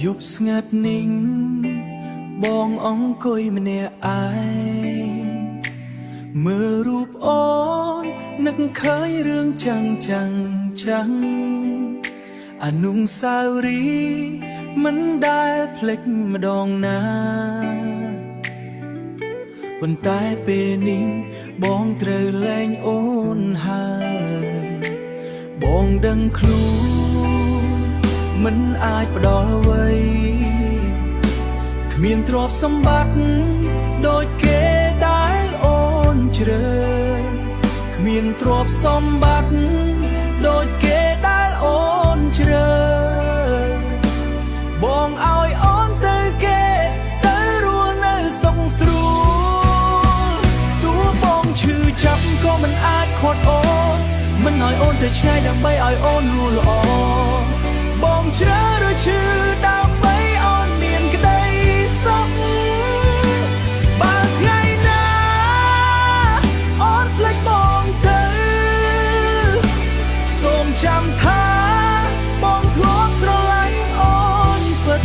យប់ស្ងាត់นิ่งបងអង្គុយម្នាក់ឯងមើលរូបអូននឹកឃើញរឿងចាំងអនុស្សាវរីយ៍មិនដែលភ្លេចម្ដងណាប៉ុន្តែពេលនេះបងត្រូវលែងអូនហើយបងដឹងខ្លួនមិនអាចផ្ដល់អ្វីគ្មានទ្រព្យសម្បត្តិដូចគេដែលអូនជ្រើគ្មានទ្រព្យសម្បត្តិដូចគេដែលអូនជ្រើបងឲ្យអូនទៅគេទៅរស់នៅសុខស្រួលទោះបងឈឺចាប់ក៏មិនអាចខាត់អូនមិនឲ្យអូនទៅឆ្ងាយដើម្បីឲ្យអូនរស់ល្អបងជ្រើឬឈឺដើម្បីអូនមានក្តីសុខបើថ្ងៃណាអូនភ្លេចបងទៅសូមចាំថាបងធ្លាប់ស្រឡាញ់អូនពិត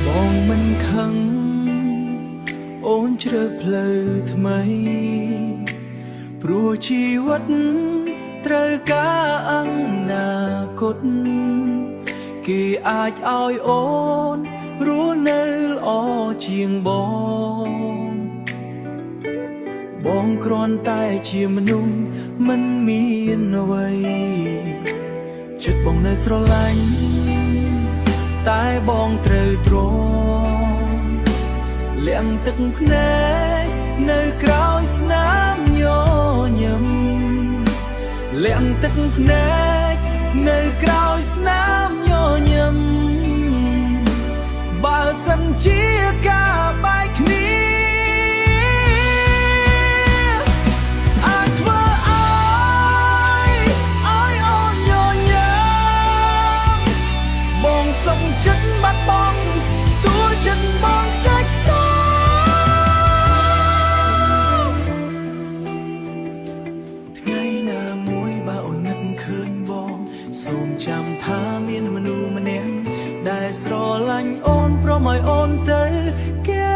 បងមិនខឹងអូនជ្រើសផ្លូវថ្មីព្រោះជីវិតត្រូវការអនាគតគេអាចឲ្យអូនរស់នៅល្អជាងបងគ្រាន់តែជាមនុស្សមិនមានអ្វីចិត្តបងនៅស្រឡាញ់តែបងត្រូវទ្រាំលាក់ទឹកភ្នែកនៅក្រោយស្នាមញញឹមលាក់ទឹកភ្នែកនៅក្រោយស្នាមញញឹមបើសិនជាការបែកគ្នាអាចធ្វើឲ្យអូនញញឹមបងសុំចិត្តបាត់បង់ទួចិត្តបងខ្ទេចខ្ទាំថ្ងៃណាមួយបើអូននឹកឃើញបងសូមចាំថាមានមនុស្សម្នាក់ដែលស្រឡាញ់អូនព្រមឲ្យអូនទៅគេ